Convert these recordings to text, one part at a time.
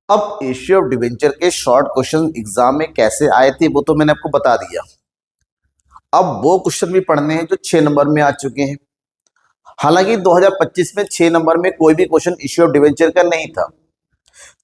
अब issue of debenture के short question exam में कैसे आए थे वो तो मैंने आपको बता दिया। अब वो क्वेश्चन भी पढ़ने हैं जो 6 नंबर में आ चुके हैं। हालांकि 2025 में 6 नंबर में कोई भी क्वेश्चन इश्यू ऑफ डिवेंचर का नहीं था।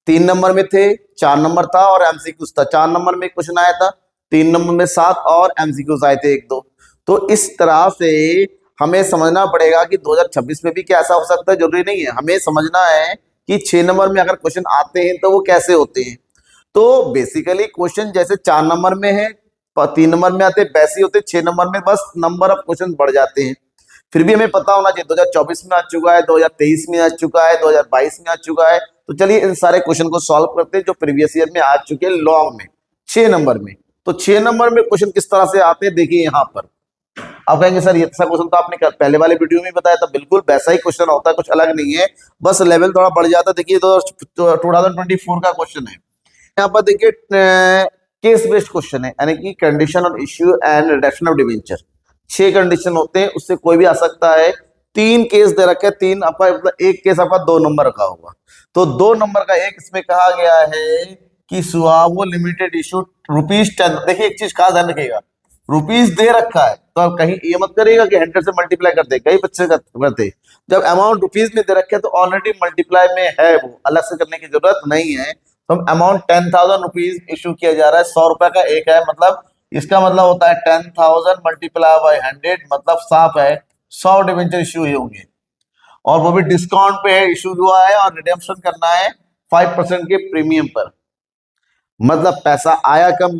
3 नंबर में थे, 4 नंबर था और एमसीक्यूज था। 4 नंबर में क्वेश्चन आया था, 3 नंबर में 7 और एमसीक्यूज आए थे 1-2। तो इस तरह से हमें समझना पड़ेगा कि 2026 में भी क्या ऐसा हो सकता है, जरूरी नहीं है। हमें समझना है कि 6 नंबर में अगर क्वेश्चन आते हैं तो वो कैसे होते हैं। तो बेसिकली क्वेश्चन जैसे 4 नंबर में है, 3 नंबर में आते वैसे ही होते, 6 नंबर में बस नंबर ऑफ क्वेश्चन बढ़ जाते हैं। फिर भी हमें पता होना चाहिए 2024 में आ चुका है, 2023 में आ चुका है, 2022 में आ चुका है। तो चलिए इन सारे क्वेश्चन को सॉल्व करते हैं जो प्रीवियस ईयर में आ चुके हैं लॉन्ग में 6 नंबर में। तो 6 नंबर में क्वेश्चन किस तरह से आते हैं देखिए यहाँ पर। आप कहेंगे सर ये ऐसा क्वेश्चन तो आपने पहले वाले वीडियो में बताया था। बिल्कुल वैसा ही क्वेश्चन होता है, कुछ अलग नहीं है, बस लेवल थोड़ा बढ़ जाता है। देखिए 2024 का क्वेश्चन है। यहाँ पर देखिए केस बेस्ड क्वेश्चन है, यानी कि condition on issue and reduction of debenture. 6 condition होते हैं, उससे कोई भी आ सकता है। 3 केस दे रखे हैं, 3 आपका मतलब एक केस आपका 2 नंबर रखा होगा। तो 2 नंबर का एक इसमें कहा गया है कि सुहावो लिमिटेड इशू ₹10। देखिए एक चीज खास ध्यान रखिएगा, रुपीस दे रखा है तो आप कहीं ये मत करिएगा कि 100 से मल्टीप्लाई कर दे। कई बच्चे करते जब अमाउंट रुपीस में दे रखे तो ऑलरेडी मल्टीप्लाई में है, वो अलग से करने की जरूरत नहीं है। तो अमाउंट 10,000 रुपीज इशू किया जा रहा है, 100 रुपए का एक है, मतलब इसका मतलब होता है 10,000 मल्टीप्लाई बाय 100, मतलब साफ है 100 डिवेंचर इशू हुए होंगे। और वो भी डिस्काउंट पे है इशू हुआ है, और रिडेम्पशन करना है 5% के प्रीमियम पर। मतलब पैसा आया कम,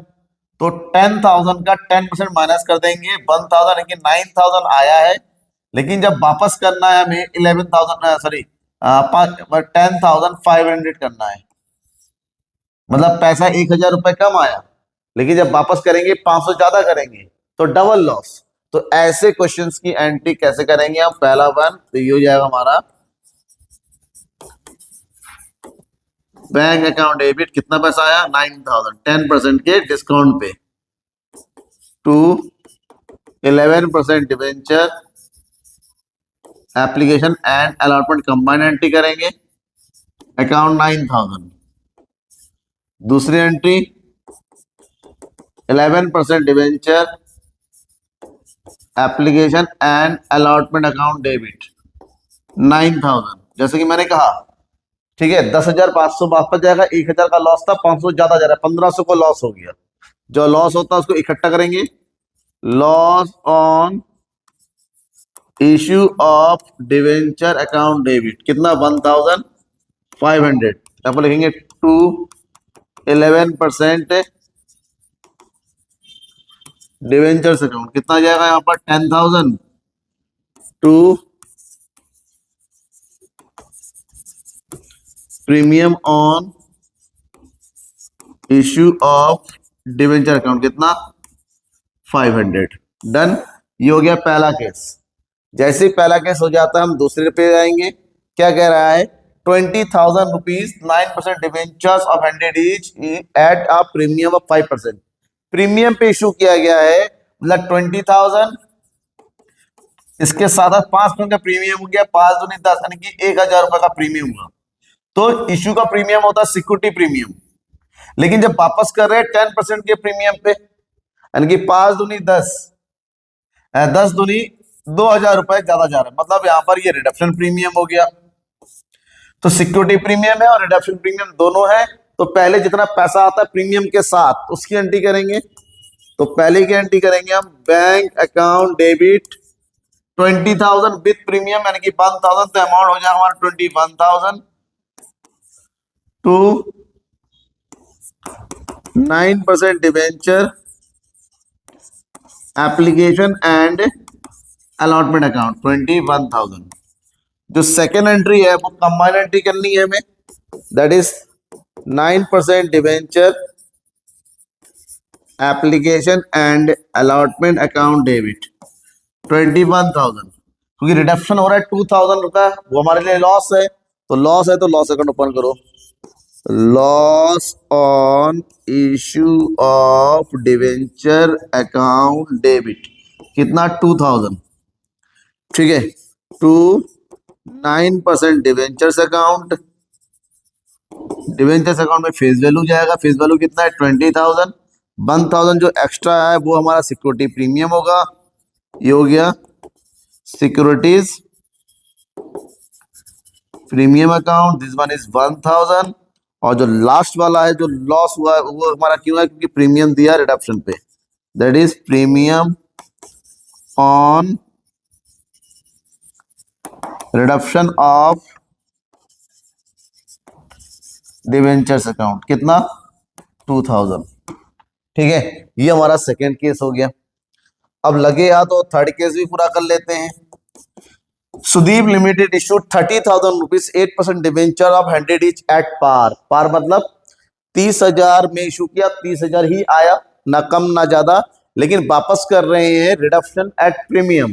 तो 10,000 का 10% माइनस कर देंगे 1,000, लेकिन 9,000 आया है। लेकिन जब वापस करना है हमें 11,000 सॉरी 10,500 करना है, मतलब पैसा 1,000 रुपए कम आया, लेकिन जब वापस करेंगे 500 ज्यादा करेंगे तो डबल लॉस। तो ऐसे क्वेश्चंस की एंट्री कैसे करेंगे हम? पहला वन तो ये हो जाएगा हमारा बैंक अकाउंट डेबिट। कितना पैसा आया? 9,000, 10% के डिस्काउंट पे to 11% debenture application and allotment combine entry करेंगे, अकाउंट 9,000। दूसरी entry 11% debenture application and allotment account debit 9,000। जैसे कि मैंने कहा, ठीक है, 10,500 वापस जाएगा, 1,000 का लॉस था, 500 ज्यादा जा रहा है, 1,500 को लॉस हो गया। जो लॉस होता है उसको इकट्ठा करेंगे, loss on issue of debenture account debit कितना? 1,500। यहां पर लिखेंगे टू 11% डिवेंचर्स अकाउंट। कितना जाएगा यहाँ पर? 10,000 to premium on issue of debenture account कितना? 500। डन। ये हो गया पहला केस। जैसे ही पहला केस हो जाता है हम दूसरे पे जाएंगे। क्या कह रहा है? 20,000 rupees 9% debentures of 100 each at a premium of 5%। Premium पे इशू किया गया है, मतलब 20,000, इसके साथ 5% का प्रीमियम हो गया, 5 दूनी 10, यानी कि 1,000 रुपए का प्रीमियम हुआ। तो इशू का प्रीमियम होता है सिक्योरिटी प्रीमियम, लेकिन जब वापस कर रहे हैं 10% के प्रीमियम पे, यानी कि 5 दूनी 10, 10 दूनी 2,000 रुपए ज्यादा जा रहा है, मतलब यहां पर ये रिडक्शन प्रीमियम हो गया। तो सिक्योरिटी प्रीमियम है और रिडक्शन प्रीमियम दोनों है। तो पहले जितना पैसा आता है प्रीमियम के साथ उसकी एंट्री करेंगे। तो पहले की एंट्री करेंगे हम bank account debit 20,000 with premium, यानी कि 1,000, तो अमाउंट हो जाएगा हमारा 21,000 to 9% debenture application and allotment account 21,000। जो सेकेंड एंट्री है वो कंबाइन एंट्री करनी है हमें, that is 9% debenture application and allotment account debit 21,000। क्योंकि रिडक्शन हो रहा है 2,000 रुपया, वो हमारे लिए लॉस है, तो लॉस है तो लॉस अकाउंट ओपन करो। Loss on issue of debenture account debit कितना? 2,000। ठीक है, to 9% debentures account debentures account में फेस वैल्यू जाएगा, फेस वैल्यू कितना है 20,000, 1,000 जो एक्स्ट्रा है वो हमारा सिक्योरिटी प्रीमियम होगा, ये हो गया securities premium account, this one is 1,000। और जो लास्ट वाला है जो लॉस हुआ है वो हमारा क्यों है, क्योंकि प्रीमियम दिया रिडक्शन पे, that is premium on reduction of debentures account, कितना 2,000। ठीक है, ये हमारा सेकेंड केस हो गया। अब लगे या तो थर्ड केस भी पूरा कर लेते हैं। Sudeep limited issued 30,000 rupees 8% debenture of 100 each at par. Par मतलब 30,000 में इशू किया, 30,000 ही आया, ना कम ना ज्यादा, लेकिन वापस कर रहे हैं रिडक्शन एट प्रीमियम,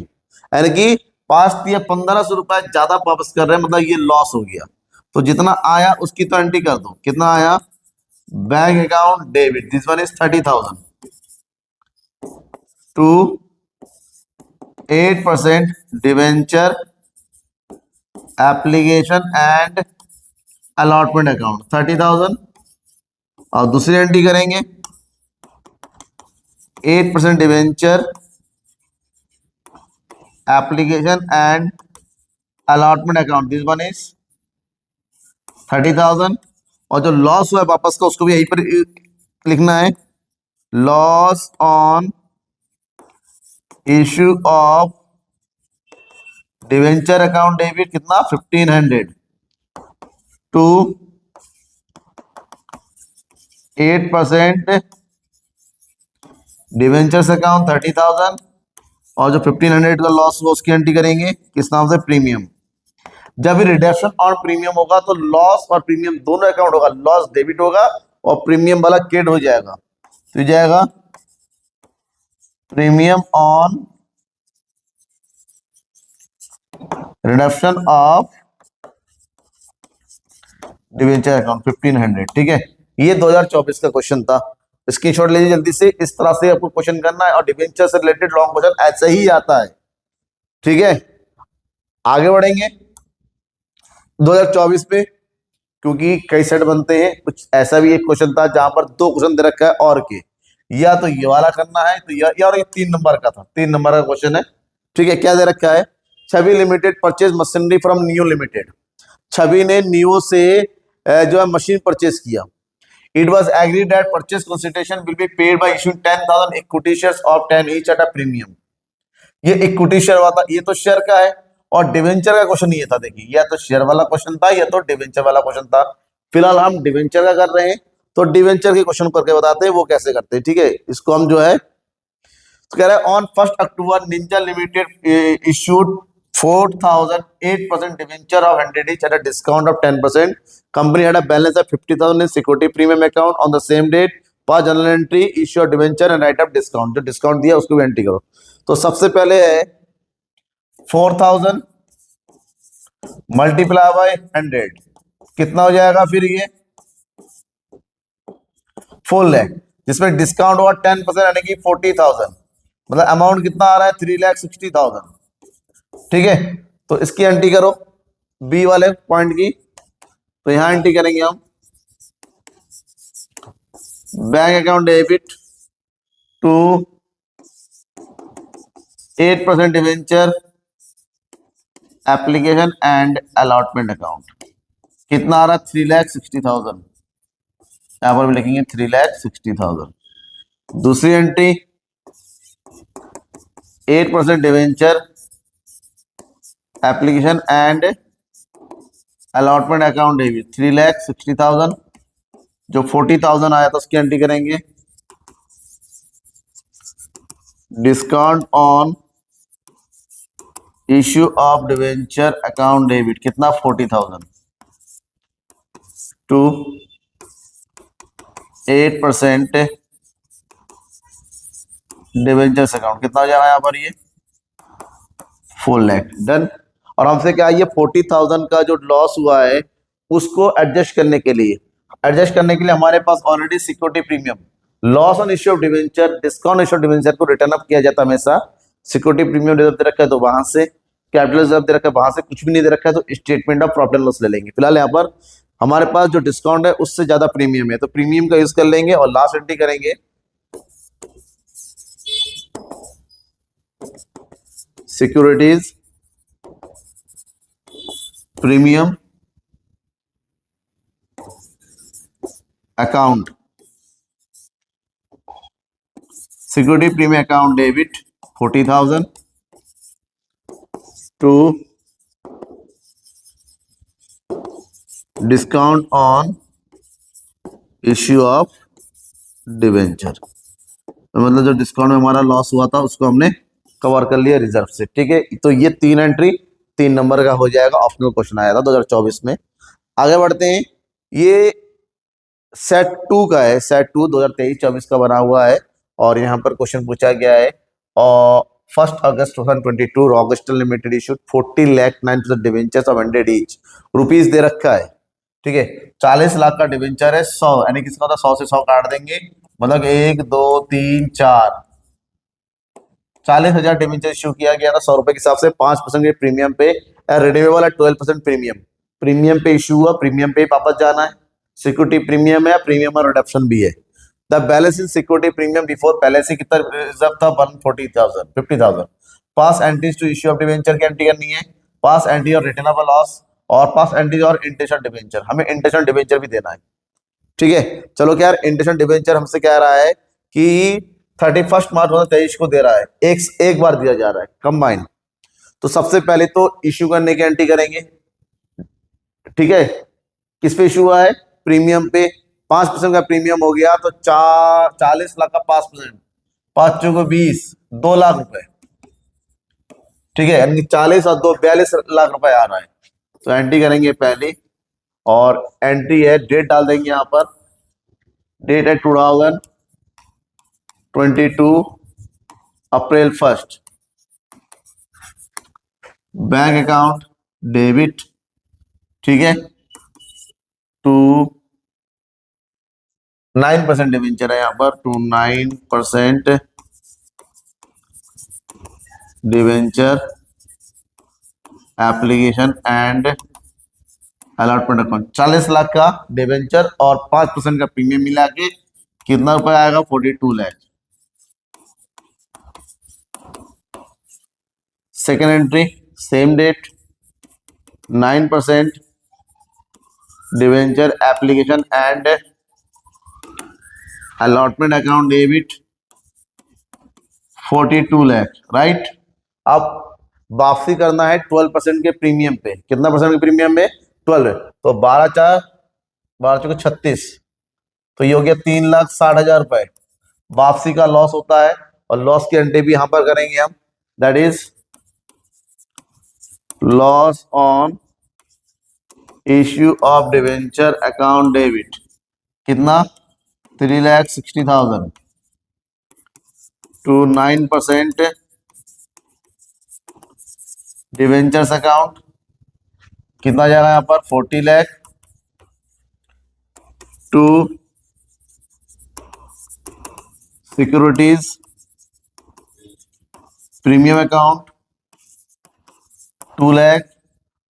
यानी कि पास दिया 1,500 रुपए ज्यादा वापस कर रहे हैं, मतलब ये लॉस हो गया। तो जितना आया उसकी तो एंट्री कर दो, कितना आया, bank account debit, this one is 30,000 to 8% debenture application and allotment account 30,000, और दूसरी एंट्री करेंगे 8% debenture application and allotment account, this one is 30,000। और जो लॉस हुआ है वापस का उसको भी यहीं पर लिखना है, loss on issue of debenture account debit, कितना 1,500 टू 8% डिवेंचर्स अकाउंट 30,000, और जो 1,500 का लॉस हुआ उसकी एंट्री करेंगे किस नाम से, प्रीमियम। जब भी रिडक्शन ऑन प्रीमियम होगा तो लॉस और प्रीमियम दोनों अकाउंट होगा, लॉस डेबिट होगा और प्रीमियम वाला क्रेडिट हो जाएगा, तो जाएगा premium on reduction of debenture account 1,500। ठीक है, ये 2024 का क्वेश्चन था, स्क्रीनशॉट लीजिए जल्दी से। इस तरह से आपको क्वेश्चन करना है और डिवेंचर से रिलेटेड लॉन्ग क्वेश्चन ऐसे ही आता है। ठीक है, आगे बढ़ेंगे 2024 पे, क्योंकि कई सेट बनते हैं। कुछ ऐसा भी एक क्वेश्चन था जहां पर 2 क्वेश्चन दे रखा है और के, या तो ये वाला करना है तो या और ये 3 नंबर का था, 3 नंबर का क्वेश्चन है। ठीक है, क्या दे रखा है, Chhavi limited purchase machinery from Neo limited. Chhavi ने नियो से जो है मशीन परचेज किया। It was agreed that purchase consideration will be paid by issuing 10,000 equity shares of 10 each at a premium. ये इक्विटी शेयर वाला था, ये तो शेयर का है, और डिवेंचर का क्वेश्चन ये था। देखिए, या तो शेयर वाला क्वेश्चन था या तो डिवेंचर वाला क्वेश्चन था। फिलहाल हम डिवेंचर का कर रहे हैं, तो डिवेंचर के क्वेश्चन करके बताते हैं वो कैसे करते हैं। ठीक है, इसको हम जो है तो कह रहा है on 1 October Ninja limited issued 4,008% debenture of 100 each at a discount of 10%. Company had a balance of 50,000 in security premium account on the same date. Pass general entry, issue debenture and right of discount. जो discount दिया उसको भी entry करो। तो सबसे पहले है 4,000 multiply by 100, कितना हो जाएगा फिर ये 4 लाख, जिसमें डिस्काउंट हुआ 10% यानी कि 40,000, मतलब अमाउंट कितना आ रहा है 3,60,000। ठीक है, तो इसकी एंट्री करो बी वाले पॉइंट की, तो यहां एंट्री करेंगे हम bank account debit to 8% debenture application and allotment account, कितना आ रहा है 3,60,000, यहां पर भी लिखेंगे 3,60,000। दूसरी entry 8% debenture application and allotment account debit 3,60,000, जो 40,000 आया था उसकी एंट्री करेंगे discount on issue of debenture account debit, कितना 40,000 टू 8% डिवेंचर्स अकाउंट, कितना हो जाएगा यहाँ पर ये 4 लाख। डन। और हमसे क्या ये 40,000 का जो लॉस हुआ है उसको एडजस्ट करने के लिए हमारे पास already security premium, loss on issue of debenture, discount issue of debenture को रिटर्न अप किया जाता है हमेशा। सिक्योरिटी प्रीमियम रिजर्व दे रखा है तो वहां से, कैपिटल रिजर्व दे रखा है वहां से, कुछ भी नहीं दे रखा है तो statement of profit and loss ले लेंगे। फिलहाल यहाँ पर हमारे पास जो डिस्काउंट है उससे ज्यादा प्रीमियम है, तो प्रीमियम का यूज कर लेंगे और लास्ट एंट्री करेंगे securities premium account, security premium account debit 40,000 to discount on issue of debenture, मतलब जो डिस्काउंट में हमारा लॉस हुआ था उसको हमने कवर कर लिया रिजर्व से। ठीक है, तो ये 3 एंट्री 3 नंबर का हो जाएगा, ऑप्शनल क्वेश्चन आया था 2024 में। आगे बढ़ते हैं, ये सेट 2 का है, सेट 2 2023-24 का बना हुआ है और यहाँ पर क्वेश्चन पूछा गया है और 1 August 2022 Rockstar limited issued 40 lakh 9% debentures of 100 each rupees दे रखा है। ठीक है, 40 लाख का डिवेंचर है, 100 यानी किसका होता है 100 से 100 काट देंगे, मतलब 1 2 3 4 40,000 डिवेंचर इश्यू किया गया था 100 रुपए के हिसाब से, 5% के प्रीमियम पे, रिडीमेबल है 12% प्रीमियम, प्रीमियम पे इशू हुआ, प्रीमियम पे वापस जाना है, सिक्योरिटी प्रीमियम है, प्रीमियम और रिडक्शन भी है। The balance in security premium before पहले से कितना रिजर्व था 50,000 pass entries to issue of debenture की एंट्री करनी है, पास एंट्री और रिटर्न ऑफ लॉस और पास एंट्री और इंटेंशन डिवेंचर, हमें इंटेंशन डिवेंचर भी देना है। ठीक है, चलो क्या यार, इंटेंशन डिवेंचर हमसे कह रहा है कि 31 मार्च 2023 को दे रहा है, एक बार दिया जा रहा है कंबाइन, तो सबसे पहले तो इश्यू करने की एंट्री करेंगे। ठीक है, किस पे इशू हुआ है, प्रीमियम पे, 5% का प्रीमियम हो गया तो 40 लाख का 5%, 5 को 20, 2 लाख रुपए। ठीक है, यानी 40 और 2 42 लाख रुपए आ रहा है, तो एंट्री करेंगे पहले और एंट्री है, डेट डाल देंगे यहां पर, डेट है 2022 अप्रैल 1, बैंक अकाउंट डेबिट, ठीक है, टू 9% डिवेंचर है यहां पर, to 9% debenture application and allotment account, 40 lakh का डिवेंचर और 5% का प्रीमियम मिला के कितना रुपए आएगा 42 lakh. Second entry same date, 9% debenture application and allotment account debit 42 lakh, right. अब वापसी करना है 12% के प्रीमियम पे, कितना परसेंट के प्रीमियम में 12, तो 12 × 36, तो ये हो गया 3,60,000 रुपए वापसी का लॉस होता है, और लॉस की एंट्री भी यहां पर करेंगे हम, that is loss on issue of debenture account debit, कितना 3,60,000 टू 9% डिवेंचर्स अकाउंट, कितना जाएगा यहां पर 40 lakh to securities premium account 2 lakh,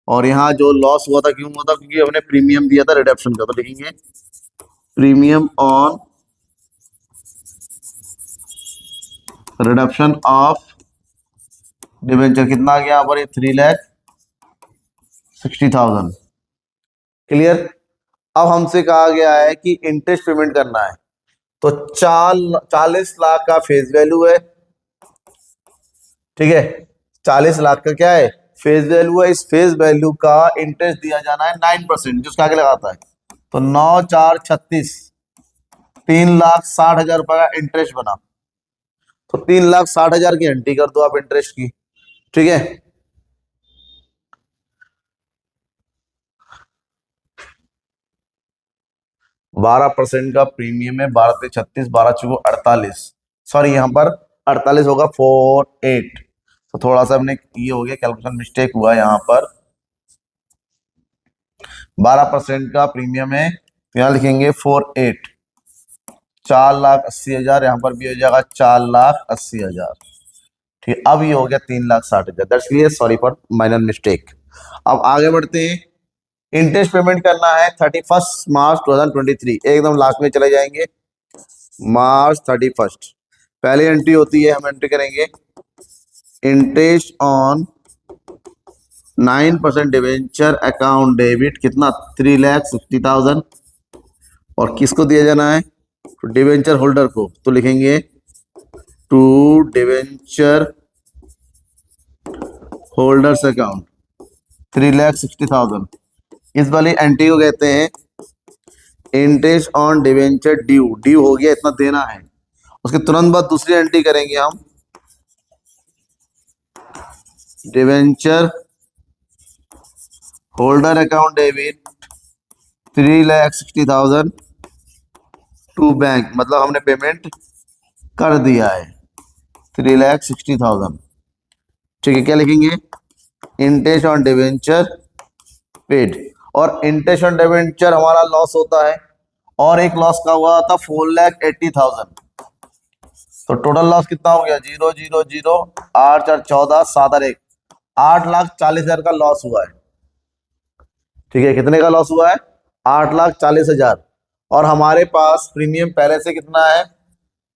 और यहां जो लॉस हुआ था क्यों हुआ था, क्योंकि हमने प्रीमियम दिया था रिडक्शन का, तो लिखेंगे premium on reduction of debenture, कितना आ गया यहाँ पर ये 3,60,000, क्लियर। अब हमसे कहा गया है कि इंटरेस्ट पेमेंट करना है, तो 40 लाख का फेस वैल्यू है, ठीक है, 40 लाख का क्या है फेस वैल्यू है, इस फेस वैल्यू का इंटरेस्ट दिया जाना है 9%, जिसका आगे लगाता है, तो 9 4 36, 3,60,000 रुपए का इंटरेस्ट बना, तो 3,60,000 की एंट्री कर दो आप इंटरेस्ट की। ठीक है, बारह % का प्रीमियम है, 12 × 36, 12 × 48, सॉरी यहाँ पर 48 होगा 48, तो थोड़ा सा हमने ये हो गया कैलकुलेशन मिस्टेक हुआ यहाँ पर, 12% का प्रीमियम है, तो यहाँ लिखेंगे 48, 4,80,000, यहाँ पर भी हो जाएगा 4,80,000, ठीक, अब ये हो गया 3,60,000, that's clear, sorry for minor mistake. अब आगे बढ़ते हैं, इंटरेस्ट पेमेंट करना है 31 मार्च 2023, एकदम लास्ट में चले जाएंगे मार्च 31। पहली एंट्री होती है, हम एंट्री करेंगे interest on 9% debenture account debit, कितना 3,60,000, और किसको दिया जाना है, तो डिवेंचर होल्डर को, तो लिखेंगे टू डिवेंचर होल्डर्स अकाउंट 3,60,000। इस वाली एंट्री को कहते हैं interest on debenture due, due हो गया, इतना देना है। उसके तुरंत बाद दूसरी एंट्री करेंगे हम debenture holder account debit 3,60,000 to bank, मतलब हमने पेमेंट कर दिया है 3,60,000। ठीक है, क्या लिखेंगे, इंटरेस्ट ऑन डिवेंचर पेड। और इंटरेस्ट ऑन डिवेंचर हमारा लॉस होता है, और एक लॉस का हुआ था 4,80,000, तो टोटल लॉस कितना हो गया 0 0 0 8 4 14 7 और 1 8,40,000 का लॉस हुआ है। ठीक है, कितने का लॉस हुआ है, 8,40,000, और हमारे पास प्रीमियम पहले से कितना है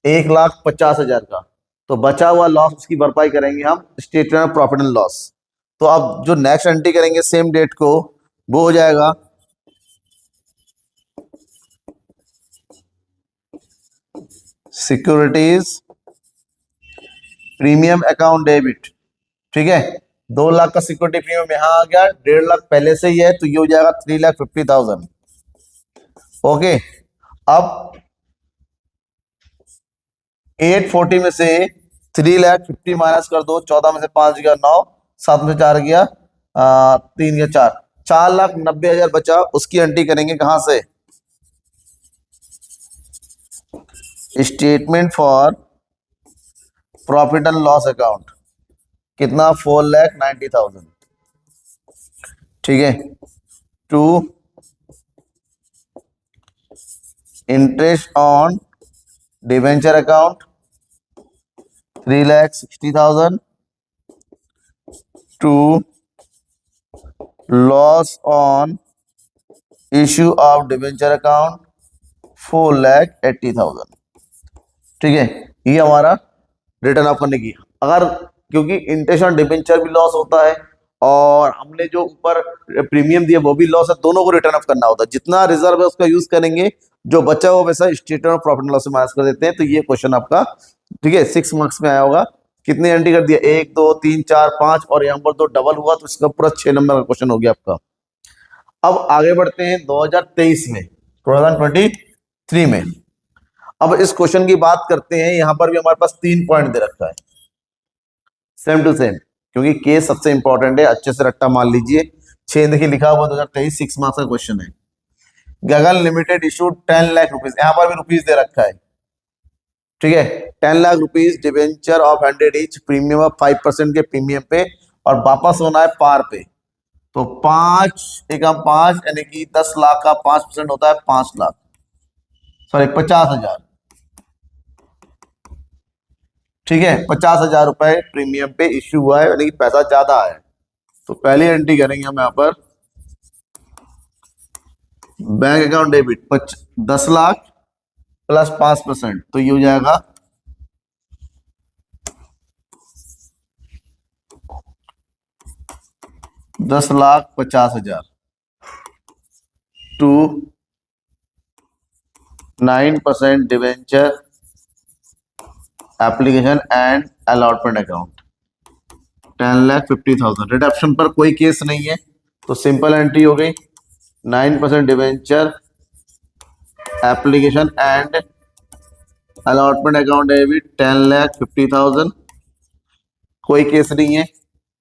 1,50,000 का, तो बचा हुआ लॉस उसकी भरपाई करेंगे हम statement of profit and loss. तो अब जो नेक्स्ट एंट्री करेंगे सेम डेट को, वो हो जाएगा सिक्योरिटीज प्रीमियम अकाउंट डेबिट। ठीक है, 2 लाख का सिक्योरिटी प्रीमियम यहां आ गया, 1.5 लाख पहले से ही है, तो ये हो जाएगा 3,50,000। ओके, अब 840 में से 3,50,000 माइनस कर दो, 14 में से 5 गया 9, 7 में से 4 गया 3 गया 4, 4,90,000 बचा, उसकी एंट्री करेंगे कहां से, statement for profit and loss account, कितना 4,90,000। ठीक है, to interest on debenture account 3,60,000 to loss on issue of debenture account 4,80,000। ठीक है, ये हमारा रिटर्न ऑफ करने की, अगर क्योंकि इंटरेस्ट ऑन डिवेंचर भी लॉस होता है और हमने जो ऊपर प्रीमियम दिया वो भी लॉस है, दोनों को रिटर्न ऑफ करना होता है। जितना रिजर्व है उसका यूज करेंगे, जो बचा हुआ पैसा statement of profit and loss से माइनस कर देते हैं। तो ये क्वेश्चन आपका, ठीक है, 6 मार्क्स में आया होगा। कितने एंट्री कर दिया, 1 2 3 4 5, और यहाँ पर 2 डबल हुआ, तो इसका पूरा 6 नंबर का क्वेश्चन हो गया आपका। अब आगे बढ़ते हैं 2023 में, 2023 में। अब इस क्वेश्चन की बात करते हैं, यहां पर भी हमारे पास 3 पॉइंट दे रखा है सेम टू सेम, क्योंकि केस सबसे इंपॉर्टेंट है, अच्छे से रट्टा मान लीजिए। 6 देखिए लिखा हुआ 2023 6 मार्क्स का क्वेश्चन है। गगन लिमिटेड इशूड 10 लाख रुपीज, यहां पर भी रुपीज दे रखा है। ठीक है, 10 lakh rupees debenture of 100 each, premium of 5% के प्रीमियम पे, और वापस होना है पार पे। तो 5 एकम 5 यानी कि 10 लाख का 5% होता है 5 लाख, सॉरी 50,000। ठीक है, 50,000 रुपए प्रीमियम पे इश्यू हुआ है, यानी कि पैसा ज्यादा है। तो पहली एंट्री करेंगे हम यहाँ पर bank account debit 10 lakh plus 5%, तो ये हो जाएगा 10,50,000 to 9% debenture application and allotment account 10,50,000। Reduction पर कोई केस नहीं है, तो सिंपल एंट्री हो गई। 9% debenture application and allotment account debit 10,50,000, कोई केस नहीं है,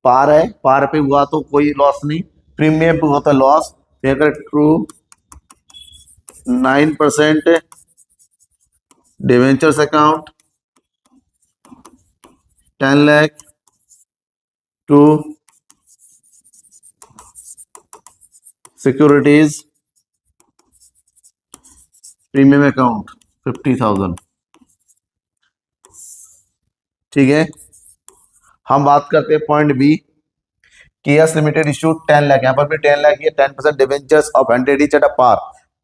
पार है, पार पे हुआ तो कोई लॉस नहीं, प्रीमियम पे हुआ तो लॉस। अगर true 9% debentures account 10 lakh to securities premium account 50,000। ठीक है, हम बात करते हैं point b, KS limited issue 10 lakh, यहाँ पर भी 10 लाख है। 10% debentures of 100 each at a par,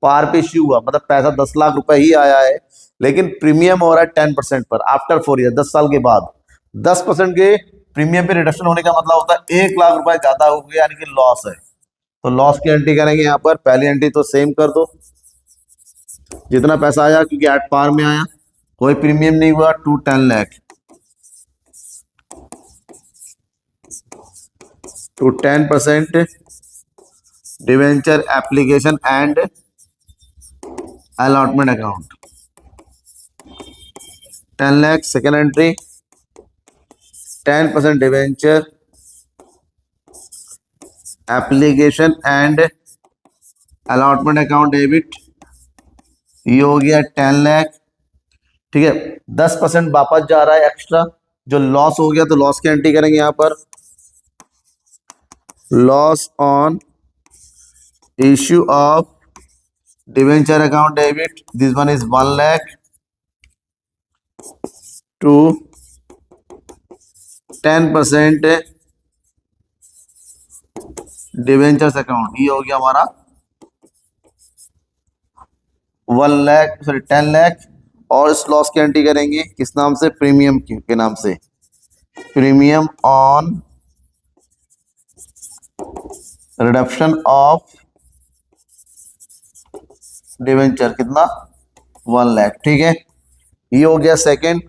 par पे इश्यू हुआ, मतलब पैसा 10 लाख रुपए ही आया है, लेकिन प्रीमियम हो रहा है 10% पर आफ्टर 4 ईयर, 10 साल के बाद 10% के प्रीमियम पे रिडक्शन होने का मतलब होता है 1 लाख रुपए ज्यादा हो गया, यानी कि लॉस है। तो लॉस की एंट्री करेंगे यहाँ पर, पहली एंट्री तो सेम कर दो, जितना पैसा आया क्योंकि एट पार में आया, कोई प्रीमियम नहीं हुआ, to 10 lakh to 10% debenture application and allotment account 10 lakh. Second entry 10% debenture application and allotment account debit, ये हो गया 10 लाख। ठीक है, 10% वापस जा रहा है एक्स्ट्रा, जो लॉस हो गया तो लॉस की एंट्री करेंगे यहाँ पर, loss on issue of debenture account debit, this one is 1 lakh to 10% debentures account, ये हो गया हमारा 1 लाख, सॉरी 10 लाख। और इस लॉस की एंट्री करेंगे किस नाम से, प्रीमियम के नाम से, premium on reduction of debenture, कितना 1 लाख। ठीक है, ये हो गया सेकंड।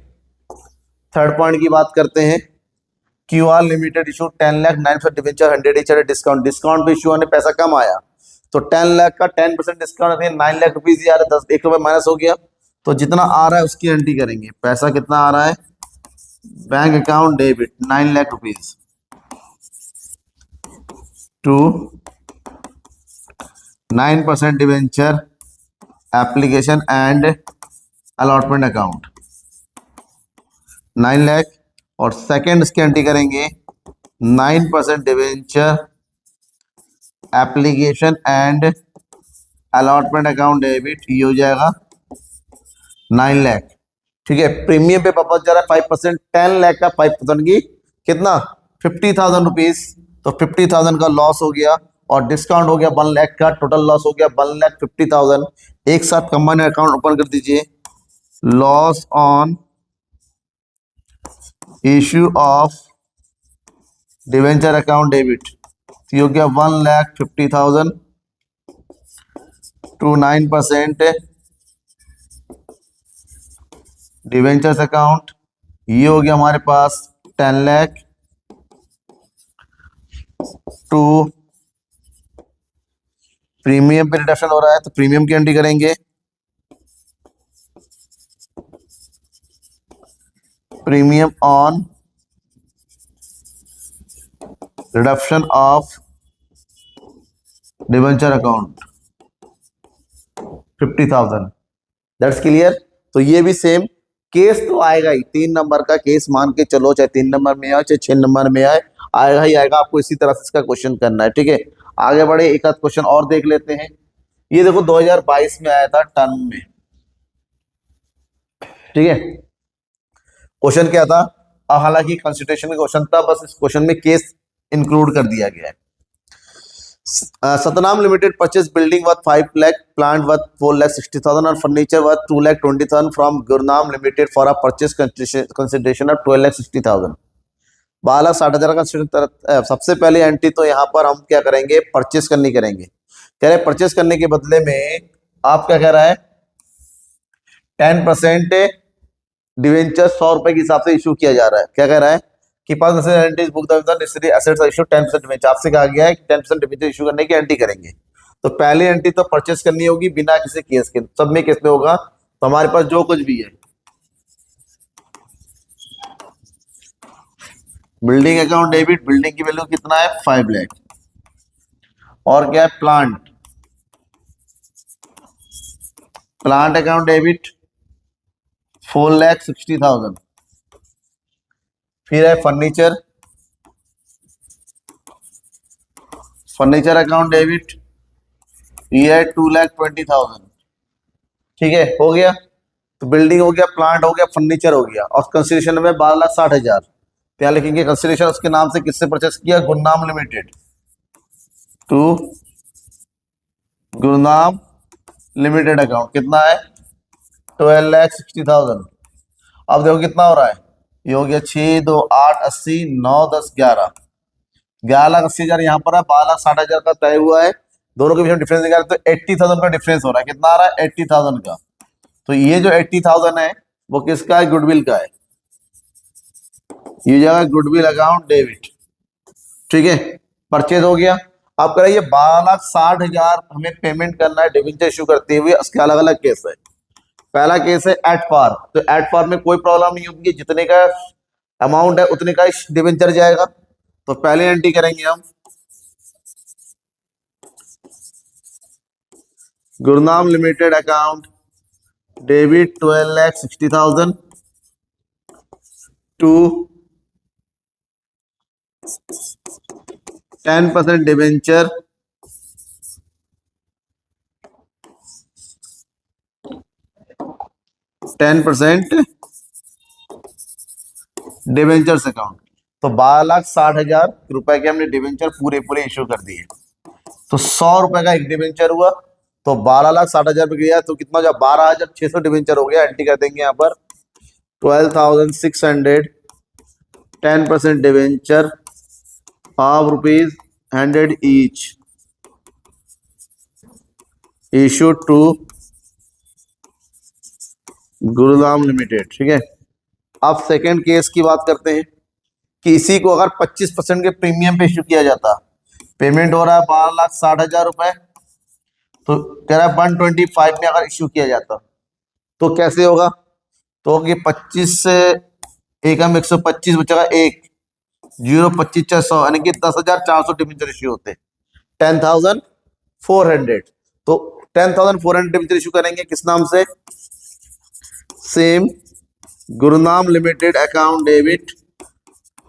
थर्ड पॉइंट की बात करते हैं, QR limited issue 10 lakh 9% debenture 100 each at discount, discount पे इशू होने पैसा कम आया, तो 10 लाख का 10% डिस्काउंट 9 लाख रुपीज ही आ रहा है, 10 1 रुपए माइनस हो गया, तो जितना आ रहा है उसकी एंट्री करेंगे। पैसा कितना आ रहा है, bank account debit 9 lakh rupees to 9% debenture application and allotment account 9 lakh. और सेकेंड इसकी एंट्री करेंगे 9% debenture application and allotment account debit, ये हो जाएगा 9 लाख। ठीक है, प्रीमियम पे वापस जा रहा है 5%, 10 लाख का 5% की कितना 50,000 रुपीज, तो 50,000 का लॉस हो गया, और डिस्काउंट हो गया 1 लाख का, टोटल लॉस हो गया 1,50,000। एक साथ कंबाइंड अकाउंट ओपन कर दीजिए, loss on issue of debenture account debit, ये हो गया 1,50,000 टू 9% डिवेंचर्स अकाउंट, ये हो गया हमारे पास 10 लाख टू प्रीमियम पे रिडक्शन हो रहा है, तो प्रीमियम की एंट्री करेंगे, premium on reduction of debenture account 50,000, that's clear. तो ये भी सेम केस तो आएगा ही, 3 नंबर का केस मान के चलो, चाहे 3 नंबर में आए चाहे 6 नंबर में आए, आएगा ही आएगा, आपको इसी तरह से इसका क्वेश्चन करना है। ठीक है, आगे बढ़े, एक आध क्वेश्चन और देख लेते हैं। ये देखो 2022 में आया था टर्म में, ठीक है, क्वेश्चन क्या था, हालांकि कंसिडरेशन का क्वेश्चन था, बस इस क्वेश्चन में केस इंक्लूड कर दिया गया है। Satnam limited purchase building worth 5 lakh, plant worth 4,60,000 और furniture worth 2,20,000 from Gurnam limited for a purchase consideration of 12,60,000, 12,60,000 का। सबसे पहले एंट्री तो यहाँ पर हम क्या करेंगे, परचेज करनी करेंगे। कह रहे परचेज करने के बदले में आप क्या कह रहा है, 10% डिवेंचर 100 रुपए के हिसाब से इशू किया जा रहा है। क्या कह रहा है कि आपसे कहा गया है कि 10% डिवेंचर इशू करने की एंट्री करेंगे, तो पहली एंट्री तो परचेज करनी होगी बिना किसी केस के, सब में केस में होगा, तो हमारे पास जो कुछ भी है, बिल्डिंग अकाउंट डेबिट, बिल्डिंग की वैल्यू कितना है 5 लाख, और क्या है प्लांट अकाउंट डेबिट 4,60,000, फिर है फर्नीचर अकाउंट डेबिट, ये है 2,20,000। ठीक है, हो गया, तो बिल्डिंग हो गया, प्लांट हो गया, फर्नीचर हो गया, और कंसिडरेशन में 12,60,000, तो यहाँ लिखेंगे कंसिडरेशन उसके नाम से किससे परचेस किया, Gurnam Limited, to Gurnam limited account. कितना है, 12,60,000। अब देखो कितना हो रहा है, ये हो गया 6 2 8 80 9 10 11, 11,80,000 यहाँ पर है, 12,60,000 का तय हुआ है, दोनों के बीच में डिफरेंस निकाले तो 80,000 का डिफरेंस हो रहा है। कितना आ रहा है, 80,000 का। तो ये जो 80,000 है वो किसका है, गुडविल का है, ये जाएगा गुडविल अकाउंट डेबिट। ठीक है, परचेज हो गया। अब कह रहे ये 12,60,000 हमें पेमेंट करना है डिबेंचर इशू करते हुए, उसके अलग अलग केस है। पहला केस है एट पार, तो एट पार में कोई प्रॉब्लम नहीं होगी, जितने का अमाउंट है उतने का डिबेंचर जाएगा। तो पहले एंट्री करेंगे हम, Gurnam limited account debit 12,60,000 to 10% debenture, debentures account. तो 12,60,000 रुपए के हमने डिबेंचर पूरे पूरे इश्यू कर दिए। तो 100 रुपए का एक डिबेंचर हुआ, तो 12,60,000 रुपए गया, तो कितना हो जाए, 12,600 डिबेंचर हो गया। एंट्री कर देंगे यहाँ पर 12,600, 10% debenture of ₹100 each issue to Gurudam limited. ठीक है, अब सेकेंड केस की बात करते हैं कि इसी को अगर 25% के प्रीमियम पे इश्यू किया जाता, पेमेंट हो रहा है 12,60,000 रुपए, तो कह रहा है 125 में अगर इश्यू किया जाता तो कैसे होगा, तो कि 25 से एक हम 125 बचेगा, एक 0 25 600 यानी कि 10,400 डिबेंचर इश्यू होते, 10,400। तो 10,400 डिबेंचर इश्यू करेंगे किस नाम से, same Gurunam Limited account debit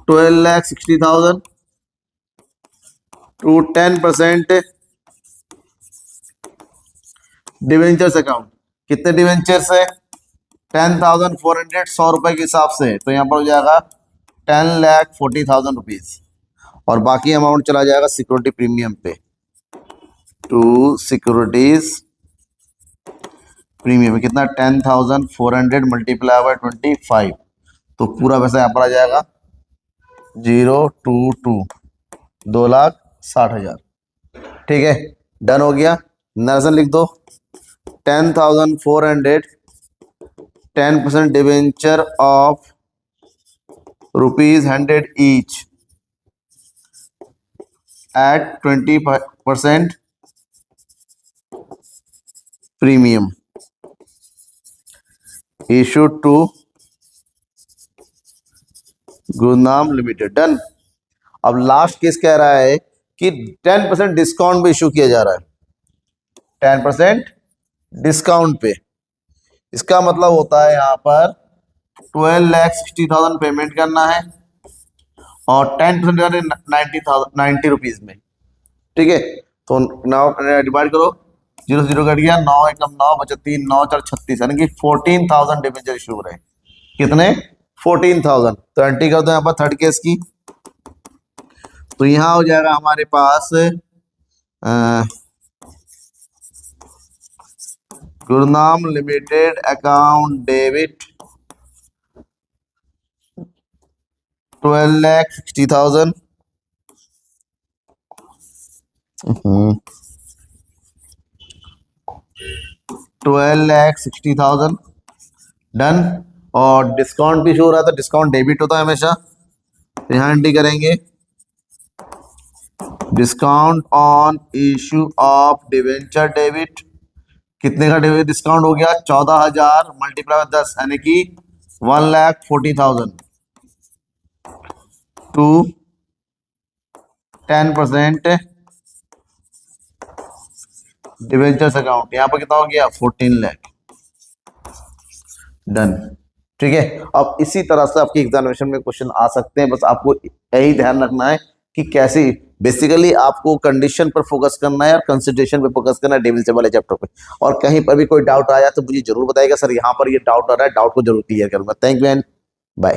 12,60,000 to 10% debentures account. कितने डिवेंचर्स है, 10,400, 100 रुपए के हिसाब से, तो यहाँ पर हो जाएगा 10,40,000 रुपीज, और बाकी अमाउंट चला जाएगा सिक्योरिटी प्रीमियम पे, टू सिक्योरिटीज प्रीमियम। कितना, 10,400 मल्टीप्लाई बाय 25, तो पूरा पैसा यहाँ पर आ जाएगा 022 2,60,000। ठीक है, डन हो गया। नरेशन लिख दो, 10,400, 10% debenture of ₹100 each at 20% premium issued to Gurnam Limited. Done. अब लास्ट केस कह रहा है कि 10% डिस्काउंट पे इशू किया जा रहा है, 10% डिस्काउंट पे। इसका मतलब होता है यहाँ पर 12,60,000 पेमेंट करना है और 10% 90 रुपीज में। ठीक है, तो डिवाइड करो, 0 0 कट गया, 9 एकम 9 बचा 3, 9 4 36 यानी कि 14,000 डिबेंचर इशू हो रहे हैं। कितने, 14,000। तो एंट्री कर दो यहाँ पर थर्ड केस की, तो यहाँ हो जाएगा हमारे पास Gurnam limited account debit 12,60,000 12,60,000 done. और डिस्काउंट भी शो हो रहा था, डिस्काउंट डेबिट होता है हमेशा, यहाँ एंट्री करेंगे discount on issue of debenture debit. कितने का डिस्काउंट हो गया, 14,000 मल्टीप्लाई 10 यानी कि 1,40,000 टू 10% डिवेंचर्स अकाउंट। यहाँ पर कितना हो गया, 14 लाख। डन। ठीक है, अब इसी तरह से आपके एग्जामिनेशन में क्वेश्चन आ सकते हैं, बस आपको यही ध्यान रखना है कि कैसे बेसिकली आपको कंडीशन पर फोकस करना है और कंसिडरेशन पे फोकस करना है डिविजन वाले चैप्टर पे। और कहीं पर भी कोई डाउट आया तो मुझे जरूर बताइएगा, सर यहाँ पर ये डाउट आ रहा है, डाउट को जरूर क्लियर करूंगा। Thank you and bye.